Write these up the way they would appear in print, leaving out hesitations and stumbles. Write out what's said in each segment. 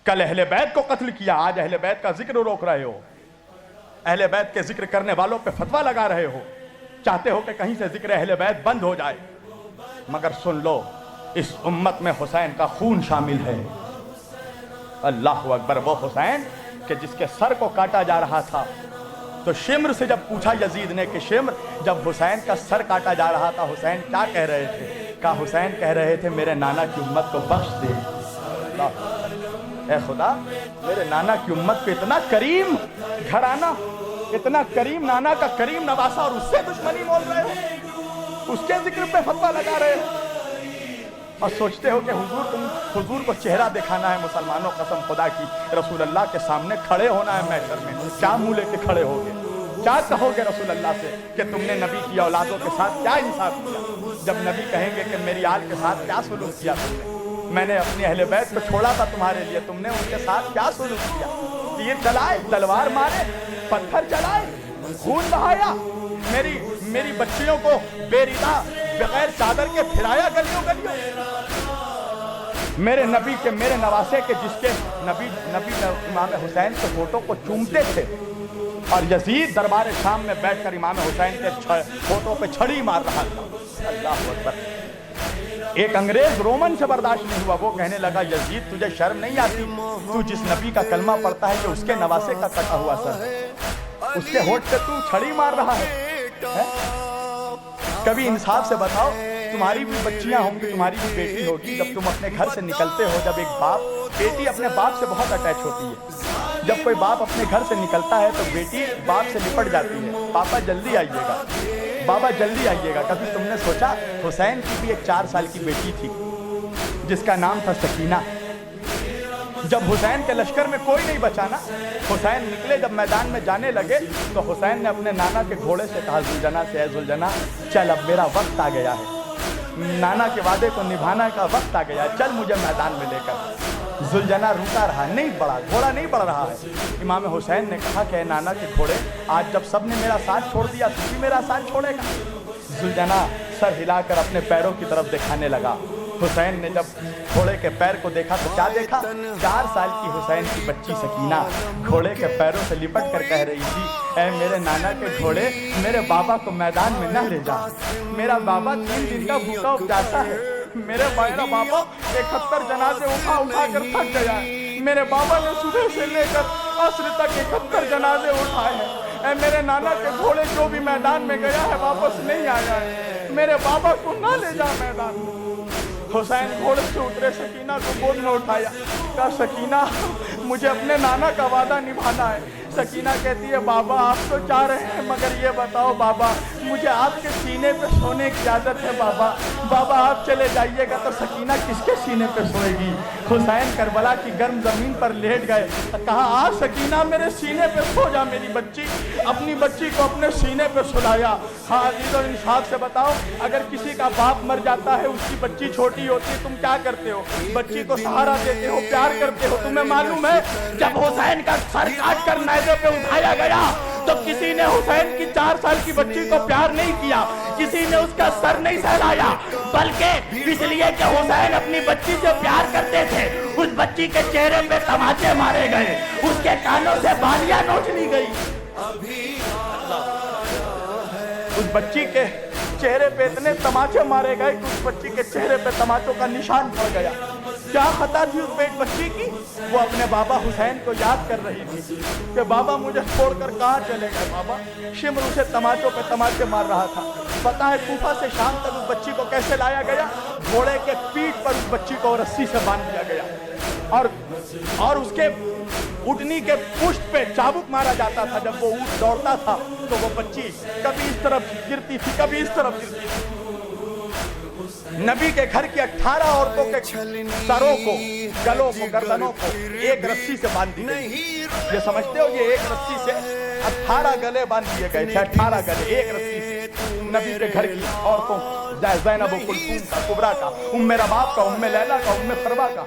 کل اہل بیت کو قتل کیا، آج اہل بیت کا ذکر روک رہے ہو، اہل بیت کے ذکر کرنے والوں پہ فتویٰ لگا رہے ہو، چاہتے ہو کہ کہیں سے ذکر اہل بیت بند ہو جائے۔ مگر سن لو، اس امت میں حسین کا خون شامل ہے۔ اللہ اکبر، وہ حسین کہ جس کے سر کو کاٹا جا رہا تھا، تو شمر سے جب پوچھا یزید نے کہ شمر، جب حسین کا سر کاٹا جا رہا تھا حسین کیا کہہ رہے تھے؟ کہا حسین کہہ رہے تھے میرے نانا کی امت کو بخش دے۔ اے خدا، میرے نانا کی امت پہ اتنا کریم گھرانہ، اتنا کریم نانا کا کریم نواسہ، اور اس سے دشمنی مول رہے ہو، اس کے ذکر پہ فتویٰ لگا رہے ہو، اور سوچتے ہو کہ حضور کو چہرہ دکھانا ہے مسلمانوں، قسم خدا کی رسول اللہ کے سامنے کھڑے ہونا ہے محشر میں، کیا منہ لے کے کھڑے ہوگے؟ کیا کہو گے رسول اللہ سے کہ تم نے نبی کی اولادوں کے ساتھ کیا انصاف کیا؟ جب نبی کہیں گے کہ میری آل کے ساتھ کیا سلوک کیا تم نے؟ میں نے اپنی اہل بیت کو چھوڑا تھا تمہارے لیے، تم نے ان کے ساتھ کیا سلوک کیا؟ تیر چلائے، تلوار مارے، پتھر چلائے، خون بہایا، میری بچیوں کو بے ردا بغیر چادر کے پھرایا گلیوں گلیوں، میرے نبی کے، میرے نواسے کے، جس کے نبی امام حسین کے فوٹو کو چومتے تھے، اور یزید دربار شام میں بیٹھ کر امام حسین کے فوٹو پہ چھڑی مار رہا تھا۔ اللہ اکبر۔ ایک انگریز رومن سے برداشت نہیں ہوا، وہ کہنے لگا یزید تجھے شرم نہیں آتی؟ تو جس نبی کا کلمہ پڑھتا ہے کہ اس کے نواسے کا کٹا ہوا سر، اس کے ہونٹ پہ تو چھڑی مار رہا ہے؟ کبھی انصاف سے بتاؤ، تمہاری بھی بچیاں ہوں گی، تمہاری بھی بیٹی ہوگی، جب تم اپنے گھر سے نکلتے ہو، جب ایک باپ، بیٹی اپنے باپ سے بہت اٹیچ ہوتی ہے، جب کوئی باپ اپنے گھر سے نکلتا ہے تو بیٹی باپ سے لپٹ جاتی ہے، پاپا جلدی آئیے گا، بابا جلدی آئیے گا۔ کبھی تم نے سوچا حسین کی بھی ایک 4 سال کی بیٹی تھی جس کا نام تھا سکینہ، جب حسین کے لشکر میں کوئی نہیں بچا نا، حسین نکلے جب میدان میں جانے لگے تو حسین نے اپنے نانا کے گھوڑے سے کہا زلجنا سے، اے زلجنا چل اب میرا وقت آ گیا ہے، نانا کے وعدے کو نبھانا کا وقت آ گیا ہے، چل مجھے میدان میں لے کر۔ زلجنا روتا رہا، نہیں بڑھا، گھوڑا نہیں بڑھ رہا ہے۔ امام حسین نے کہا کہ اے نانا کے گھوڑے، آج جب سب نے میرا ساتھ چھوڑ دیا تو بھی میرا ساتھ چھوڑے گا؟ زلجنا سر ہلا کر اپنے پیروں کی طرف دکھانے لگا۔ حسین نے جب گھوڑے کے پیر کو دیکھا تو کیا دیکھا؟ 4 سال کی حسین کی بچی سکینہ گھوڑے کے پیروں سے لپٹ کر کہہ رہی تھی، اے میرے نانا کے گھوڑے، میرے بابا کو میدان میں نہ لے جا، میرا بابا 3 دن کا بھوکا پیاسا ہے، میرا بابا 71 جنازے اٹھا کر تھک گیا ہے، میرے بابا نے صبح سے لے کر عصر تک 71 جنازے اٹھائے ہیں، اے میرے نانا کے گھوڑے جو بھی میدان میں گیا ہے واپس نہیں آیا ہے، میرے بابا کو نہ لے جا میدان میں۔ حسین گھوڑے سے اترے، سکینہ کو گود میں اٹھایا، کہا سکینہ مجھے اپنے نانا کا وعدہ نبھانا ہے۔ سکینہ کہتی ہے بابا آپ تو چاہ رہے ہیں، مگر یہ بتاؤ بابا مجھے آپ کے سینے پہ سونے کی عادت ہے، بابا آپ چلے جائیے گا تو سکینہ کس کے سینے پہ سوئے گی؟ حسین کربلا کی گرم زمین پر لیٹ گئے، کہا آ سکینہ میرے سینے پہ سو جا میری بچی، اپنی بچی کو اپنے سینے پہ سلایا۔ ہاں عزیز و انصاف سے بتاؤ، اگر کسی کا باپ مر جاتا ہے، اس کی بچی چھوٹی ہوتی ہے، تم کیا کرتے ہو؟ بچی کو سہارا دیتے ہو، پیار کرتے ہو۔ تمہیں معلوم ہے جب حسین کا سر کاٹ کر نیزے پہ اٹھایا گیا تو کسی نے حسین کی 4 سال کی بچی کو پیار نہیں کیا، کسی نے اس کا سر نہیں سہلایا، بلکہ اس لیے کہ حسین اپنی بچی سے پیار کرتے تھے، اس بچی کے چہرے پہ تماچے مارے گئے، اس کے کانوں سے بالیاں نوچ لی گئی، اس بچی کے چہرے پہ اتنے تماچے مارے گئے کہ اس بچی کے چہرے پہ تماچوں کا نشان پڑ گیا۔ کیا خطا تھی اس بچی کی؟ وہ اپنے بابا حسین کو یاد کر رہی تھی کہ بابا مجھے چھوڑ کر کہاں چلے گئے بابا۔ شمر اسے تماچوں پہ تماچے مار رہا تھا۔ پتہ ہے کوفہ سے شام تک اس بچی کو کیسے لایا گیا؟ گھوڑے کے پیٹھ پر اس بچی کو رسی سے باندھ دیا گیا، اور اس کے اٹھنی کے پشت پہ چابک مارا جاتا تھا۔ جب وہ اونٹ دوڑتا تھا تو وہ بچی کبھی اس طرف گرتی تھی، کبھی اس طرف گرتی تھی۔ نبی کے گھر کی 18 عورتوں کے سروں کو، گلوں کو، گردنوں کو ایک رسی سے باندھ دی گئی۔ یہ سمجھتے ہو یہ ایک رسی سے 18 گلے باندھ دیے گئے تھے، 18 گلے ایک رسی سے نبی کے گھر کی عورتوں، زینب و کلثوم کا، کبریٰ کا، ام رباب کا، ام لیلہ کا، ام فروا کا،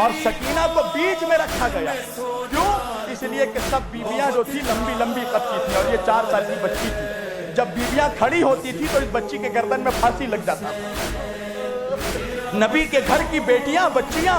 اور سکینہ کو بیچ میں رکھا گیا۔ کیوں؟ اس لیے کہ سب بیویاں جو تھی لمبی لمبی قد کی تھی اور یہ 4 سال کی بچی تھی۔ جب بیویاں کھڑی ہوتی تھی تو اس بچی کے گردن میں پھانسی لگ جاتا تھا۔ نبی کے گھر کی بیٹیاں، بچیاں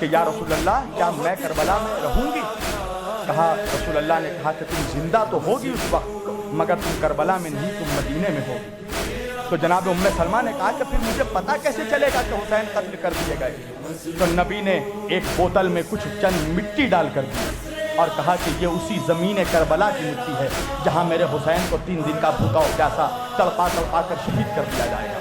کہ یا رسول اللہ کیا میں کربلا میں رہوں گی؟ کہا رسول اللہ نے کہا کہ تم زندہ تو ہوگی اس وقت مگر تم کربلا میں نہیں، تم مدینے میں ہوگی۔ تو جناب ام سلمہ نے کہا کہ پھر مجھے پتہ کیسے چلے گا کہ حسین قتل کر دیے گئے؟ تو نبی نے ایک بوتل میں کچھ چند مٹی ڈال کر دی اور کہا کہ یہ اسی زمین کربلا کی مٹی ہے جہاں میرے حسین کو 3 دن کا بھوکا اور پیاسا تڑپا تڑپا کر شہید کر دیا جائے گا۔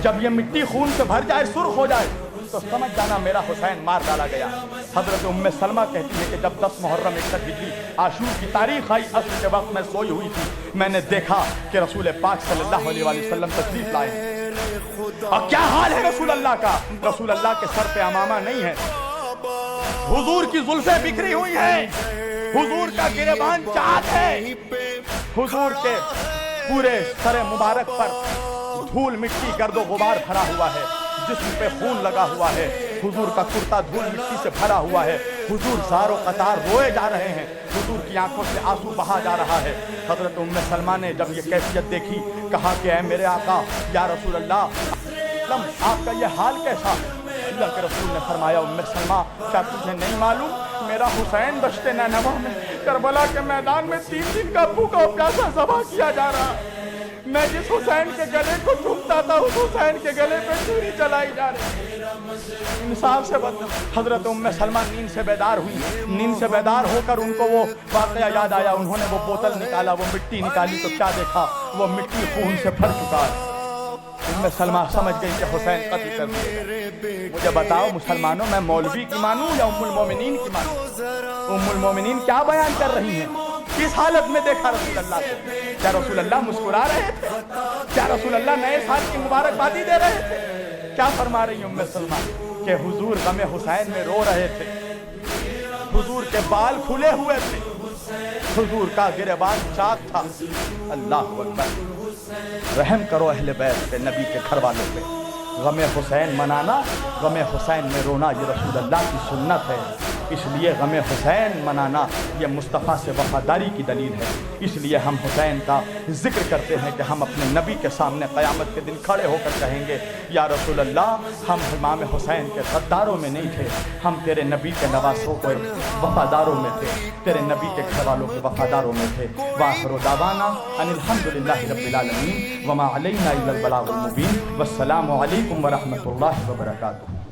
جب یہ مٹی خون سے بھر جائے، سرخ ہو جائے، تو سمجھ جانا میرا حسین مار ڈالا گیا۔ حضرت ام سلمہ کہتی ہے کہ جب 10 محرم 61 ہجری عاشور کی تاریخ آئی، عصر کے وقت میں سوئی ہوئی تھی، میں نے دیکھا کہ رسول پاک صلی اللہ علیہ وسلم تشریف لائے ہیں۔ اور کیا حال ہے رسول اللہ کا؟ رسول اللہ کے سر پہ امامہ نہیں ہے، حضور کی زلفیں بکھری ہوئی ہیں، حضور کا گریبان چاک ہے، حضور کے پورے سر مبارک پر دھول مٹی گرد و غبار بھرا ہوا ہے، جسم پہ خون لگا ہوا ہے، حضور کا کرتا دھول مٹی سے بھرا ہوا ہے، حضور زار و قطار روئے جا رہے ہیں، حضور کی آنکھوں سے آنسو بہا جا رہا ہے۔ حضرت ام سلمہ نے جب یہ کیفیت دیکھی، کہا کہ اے میرے آقا یا رسول اللہ آپ کا یہ حال کیسا؟ اللہ کے رسول نے فرمایا ام سلمہ کیا تجھے نہیں معلوم میرا حسین دشت نینوا میں کربلا کے میدان میں 3 دن کا بھوکا اور پیاسا ذبح کیا جا رہا، میں جس حسین کے گلے کو چومتا تھا اس حسین کے گلے پہ چھری چلائی جا رہی۔ انصاف سے حضرت ام سلمہ نیند سے بیدار ہوئی، نیند سے بیدار ہو کر ان کو وہ واقعہ یاد آیا، انہوں نے وہ بوتل نکالا، وہ مٹی نکالی تو کیا دیکھا، وہ مٹی خون سے بھر چکا ہے۔ ام سلمہ سمجھ گئی کہ حسین قتل کر دیا۔ مجھے بتاؤ مسلمانوں، میں مولوی کی مانوں یا ام المومنین کی مانوں؟ ام المومنین کیا بیان کر رہی ہیں؟ کس حالت میں دیکھا رسول اللہ کو؟ کیا رسول اللہ مسکرا رہے تھے؟ کیا رسول اللہ نئے سال کی مبارکبادی دے رہے تھے؟ کیا فرما رہی ام سلمہ کہ حضور غم حسین میں رو رہے تھے، حضور کے بال کھلے ہوئے تھے، حضور کا گریبان چاک تھا۔ اللہ اکبر، رحم کرو اہل بیت پہ، نبی کے گھر والوں پہ۔ غم حسین منانا، غم حسین میں رونا، یہ رسول اللہ کی سنت ہے، اس لیے غم حسین منانا یہ مصطفیٰ سے وفاداری کی دلیل ہے۔ اس لیے ہم حسین کا ذکر کرتے ہیں کہ ہم اپنے نبی کے سامنے قیامت کے دن کھڑے ہو کر کہیں گے یا رسول اللہ ہم امام حسین کے غداروں میں نہیں تھے، ہم تیرے نبی کے نواسوں کے وفاداروں میں تھے، تیرے نبی کے گھر والوں کے وفاداروں میں تھے۔ وآخر دعوانا ان الحمدللہ رب العالمین وما علینا الا البلاغ المبین، والسلام علیکم ورحمۃ اللہ وبرکاتہ۔